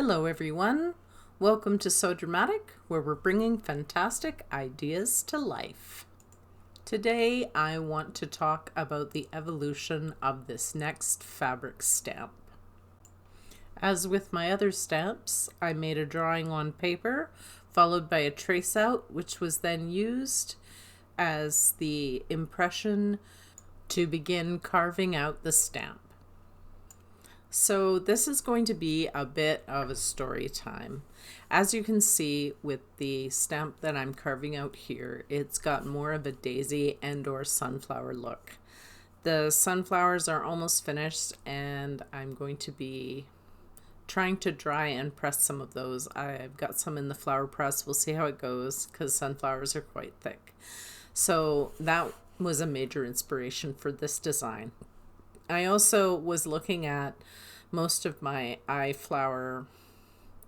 Hello, everyone. Welcome to So Dramatic, where we're bringing fantastic ideas to life. Today, I want to talk about the evolution of this next fabric stamp. As with my other stamps, I made a drawing on paper, followed by a trace out, which was then used as the impression to begin carving out the stamp. So this is going to be a bit of a story time. As you can see with the stamp that I'm carving out here, it's got more of a daisy and or sunflower look. The sunflowers are almost finished and I'm going to be trying to dry and press some of those. I've got some in the flower press. We'll see how it goes because sunflowers are quite thick. So that was a major inspiration for this design. I also was looking at most of my flower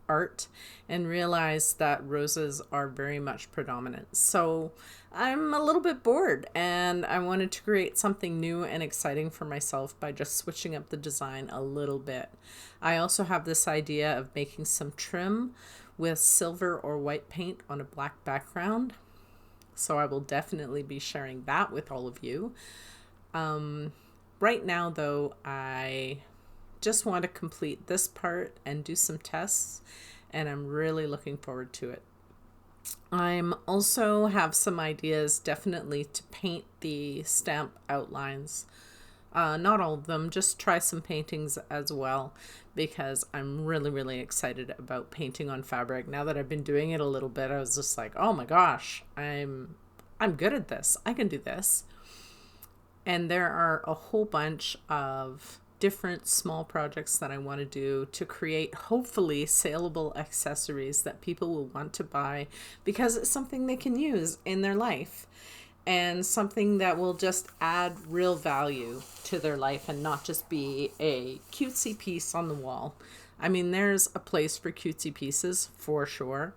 art and realized that roses are very much predominant. So I'm a little bit bored and I wanted to create something new and exciting for myself by just switching up the design a little bit. I also have this idea of making some trim with silver or white paint on a black background. So I will definitely be sharing that with all of you. Right now, though, I just want to complete this part and do some tests, and I'm really looking forward to it. I'm also have some ideas definitely to paint the stamp outlines. Not all of them, just try some paintings as well, because I'm really excited about painting on fabric. Now that I've been doing it a little bit, I was just like, oh my gosh, I'm good at this. I can do this. And there are a whole bunch of different small projects that I want to do to create hopefully saleable accessories that people will want to buy because it's something they can use in their life and something that will just add real value to their life and not just be a cutesy piece on the wall. I mean, there's a place for cutesy pieces for sure,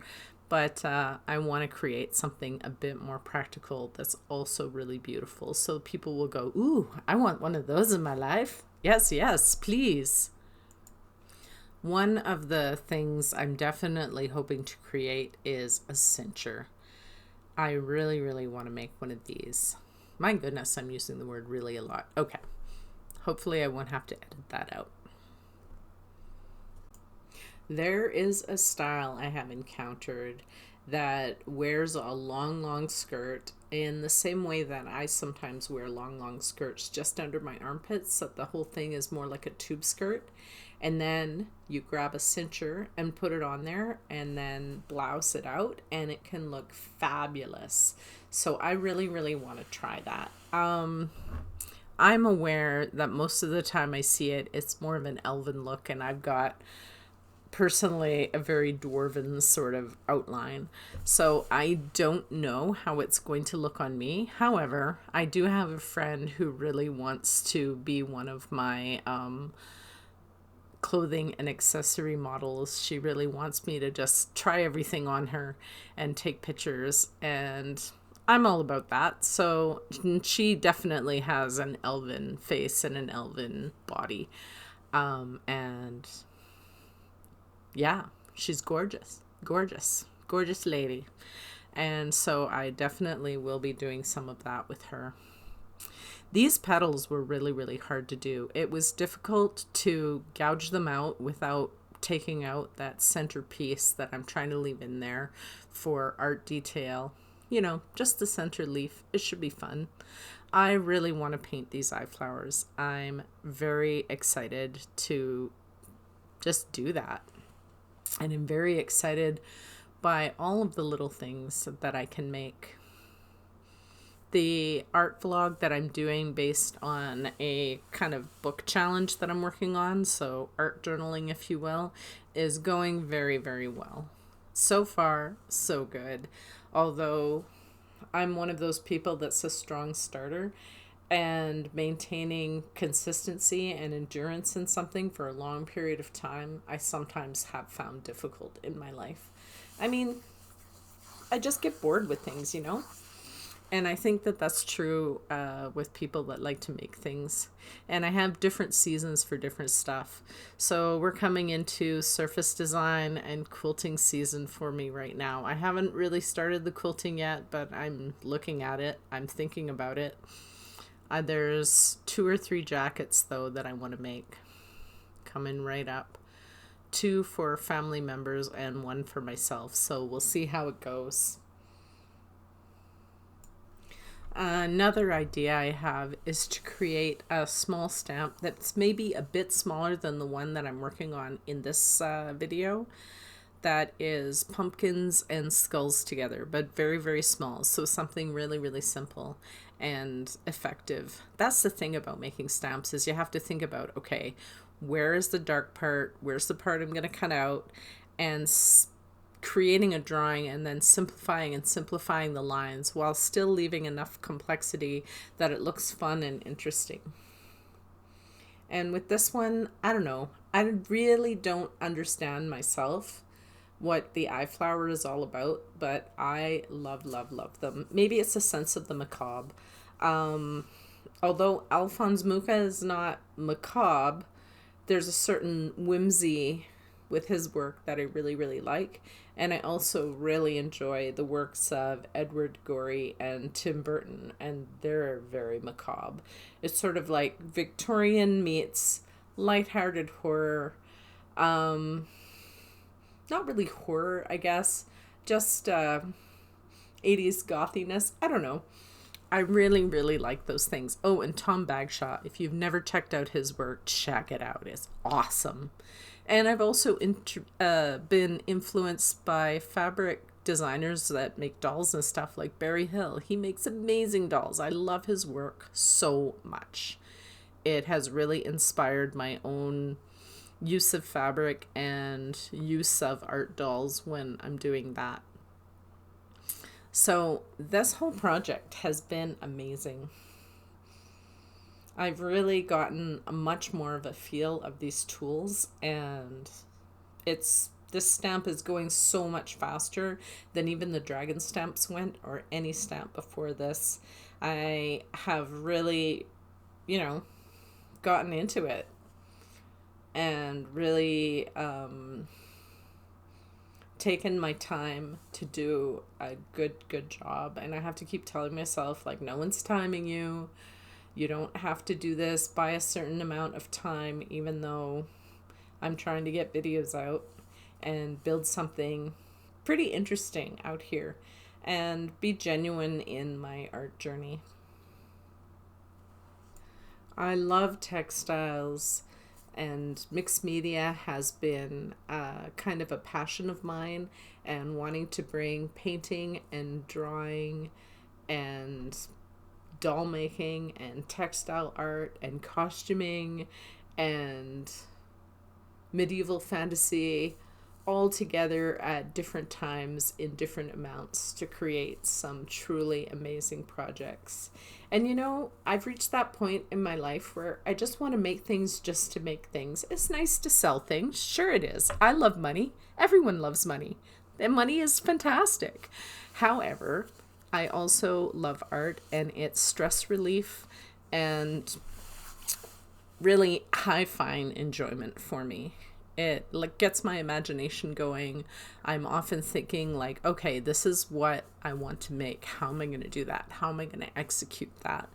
but I want to create something a bit more practical that's also really beautiful. So people will go, ooh, I want one of those in my life. Yes, please. One of the things I'm definitely hoping to create is a cincher. I really want to make one of these. My goodness, I'm using the word really a lot. Okay. Hopefully I won't have to edit that out. There is a style I have encountered that wears a long skirt in the same way that I sometimes wear long skirts just under my armpits, so the whole thing is more like a tube skirt. And then you grab a cincher and put it on there and then blouse it out and it can look fabulous. So I really want to try that. I'm aware that most of the time I see it, it's more of an elven look, and I've got personally a very dwarven sort of outline, so I don't know how it's going to look on me. However, I do have a friend who really wants to be one of my clothing and accessory models. She really wants me to just try everything on her and take pictures, and I'm all about that. So she definitely has an elven face and an elven body, and yeah, she's gorgeous lady. And so I definitely will be doing some of that with her. These petals were really hard to do. It was difficult to gouge them out without taking out that centerpiece that I'm trying to leave in there for art detail. You know, just the center leaf. It should be fun. I really want to paint these eye flowers. I'm very excited to just do that. And I'm very excited by all of the little things that I can make. The art vlog that I'm doing based on a kind of book challenge that I'm working on, so art journaling if you will, is going very well. So far, so good. Although I'm one of those people that's a strong starter, and maintaining consistency and endurance in something for a long period of time, I sometimes have found difficult in my life. I mean, I just get bored with things, you know? And I think that that's true with people that like to make things. And I have different seasons for different stuff. So we're coming into surface design and quilting season for me right now. I haven't really started the quilting yet, but I'm looking at it. I'm thinking about it. There's 2 or 3 jackets, though, that I want to make coming right up. 2 for family members and 1 for myself. So we'll see how it goes. Another idea I have is to create a small stamp that's maybe a bit smaller than the one that I'm working on in this video. That is pumpkins and skulls together, but very, very small. So something really, really simple and effective. That's the thing about making stamps, is you have to think about, okay, where is the dark part? Where's the part I'm going to cut out? And creating a drawing and then simplifying the lines while still leaving enough complexity that it looks fun and interesting. And with this one, I don't know. I really don't understand myself what the eye flower is all about, but I love, love, love them. Maybe it's a sense of the macabre. Although Alphonse Mucha is not macabre, there's a certain whimsy with his work that I really, really like. And I also really enjoy the works of Edward Gorey and Tim Burton, and they're very macabre. It's sort of like Victorian meets lighthearted horror. Not really horror, I guess. Just 80s gothiness. I don't know. I really, really like those things. Oh, and Tom Bagshaw. If you've never checked out his work, check it out. It's awesome. And I've also been influenced by fabric designers that make dolls and stuff, like Barry Hill. He makes amazing dolls. I love his work so much. It has really inspired my own use of fabric and use of art dolls when I'm doing that. So this whole project has been amazing. I've really gotten a much more of a feel of these tools, and this stamp is going so much faster than even the dragon stamps went, or any stamp before this. I have really, gotten into it and really taken my time to do a good job. And I have to keep telling myself, like, no one's timing you. You don't have to do this by a certain amount of time, even though I'm trying to get videos out and build something pretty interesting out here and be genuine in my art journey. I love textiles, and mixed media has been kind of a passion of mine, and wanting to bring painting and drawing and doll making and textile art and costuming and medieval fantasy all together at different times in different amounts to create some truly amazing projects. And I've reached that point in my life where I just want to make things just to make things. It's nice to sell things. Sure it is. I love money. Everyone loves money. And money is fantastic. However, I also love art and its stress relief and really high fine enjoyment for me. It gets my imagination going. I'm often thinking like, okay, this is what I want to make. How am I going to do that? How am I going to execute that?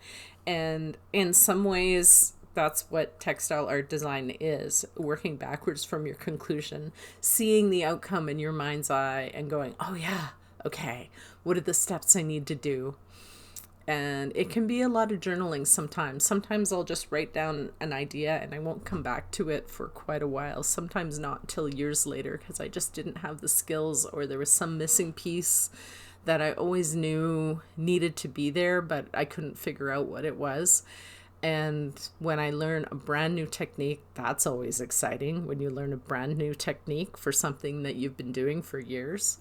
And in some ways, that's what textile art design is, working backwards from your conclusion, seeing the outcome in your mind's eye and going, oh yeah, okay, what are the steps I need to do? And it can be a lot of journaling sometimes. Sometimes I'll just write down an idea and I won't come back to it for quite a while. Sometimes not until years later, because I just didn't have the skills, or there was some missing piece that I always knew needed to be there, but I couldn't figure out what it was. And when I learn a brand new technique, that's always exciting. When you learn a brand new technique for something that you've been doing for years.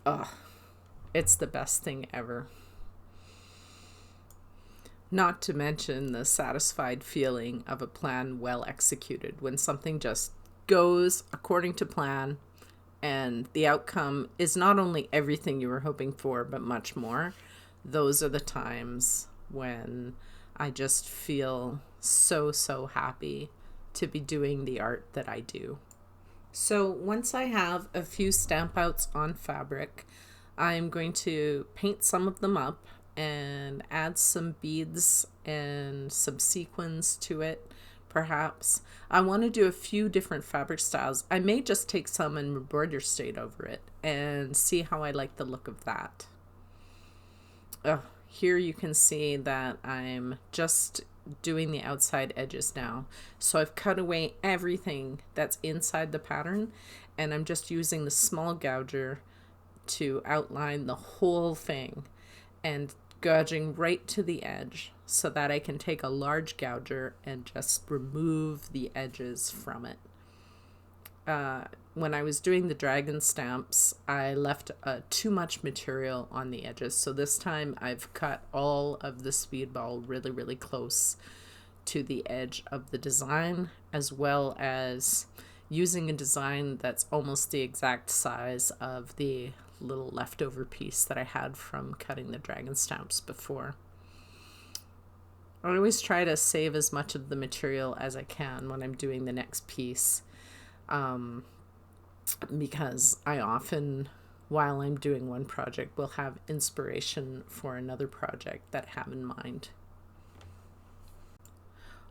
Oh, it's the best thing ever. Not to mention the satisfied feeling of a plan well executed, when something just goes according to plan and the outcome is not only everything you were hoping for, but much more. those are the times when I just feel so happy to be doing the art that I do. So once I have a few stamp outs on fabric, I'm going to paint some of them up and add some beads and some sequins to it, perhaps. I want to do a few different fabric styles. I may just take some and embroider state over it and see how I like the look of that. Here you can see that I'm just doing the outside edges now. So I've cut away everything that's inside the pattern, and I'm just using the small gouger to outline the whole thing and gouging right to the edge so that I can take a large gouger and just remove the edges from it. When I was doing the dragon stamps, I left too much material on the edges. So this time I've cut all of the speedball really close to the edge of the design, as well as using a design that's almost the exact size of the little leftover piece that I had from cutting the dragon stamps before. I always try to save as much of the material as I can when I'm doing the next piece. Because I often, while I'm doing one project, will have inspiration for another project that I have in mind.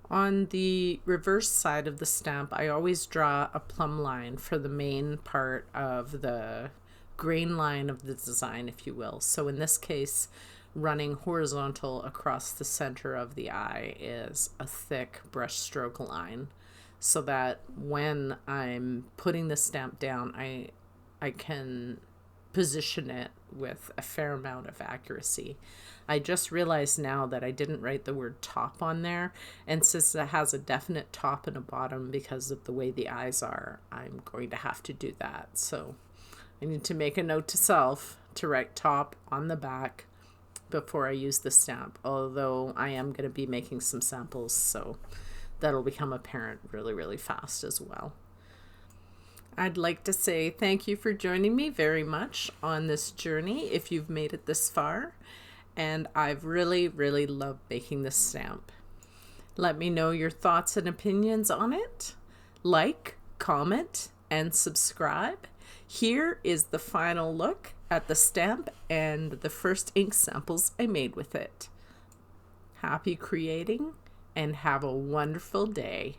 On the reverse side of the stamp, I always draw a plumb line for the main part of the grain line of the design, if you will. So in this case, running horizontal across the center of the eye is a thick brush stroke line, so that when I'm putting the stamp down, I can position it with a fair amount of accuracy. I just realized now that I didn't write the word top on there, and since it has a definite top and a bottom because of the way the eyes are, I'm going to have to do that. So I need to make a note to self to write top on the back before I use the stamp, although I am going to be making some samples, so that'll become apparent really fast as well. I'd like to say thank you for joining me very much on this journey if you've made it this far, and I've really loved making this stamp. Let me know your thoughts and opinions on it. Like, comment, and subscribe. Here is the final look at the stamp and the first ink samples I made with it. Happy creating, and have a wonderful day.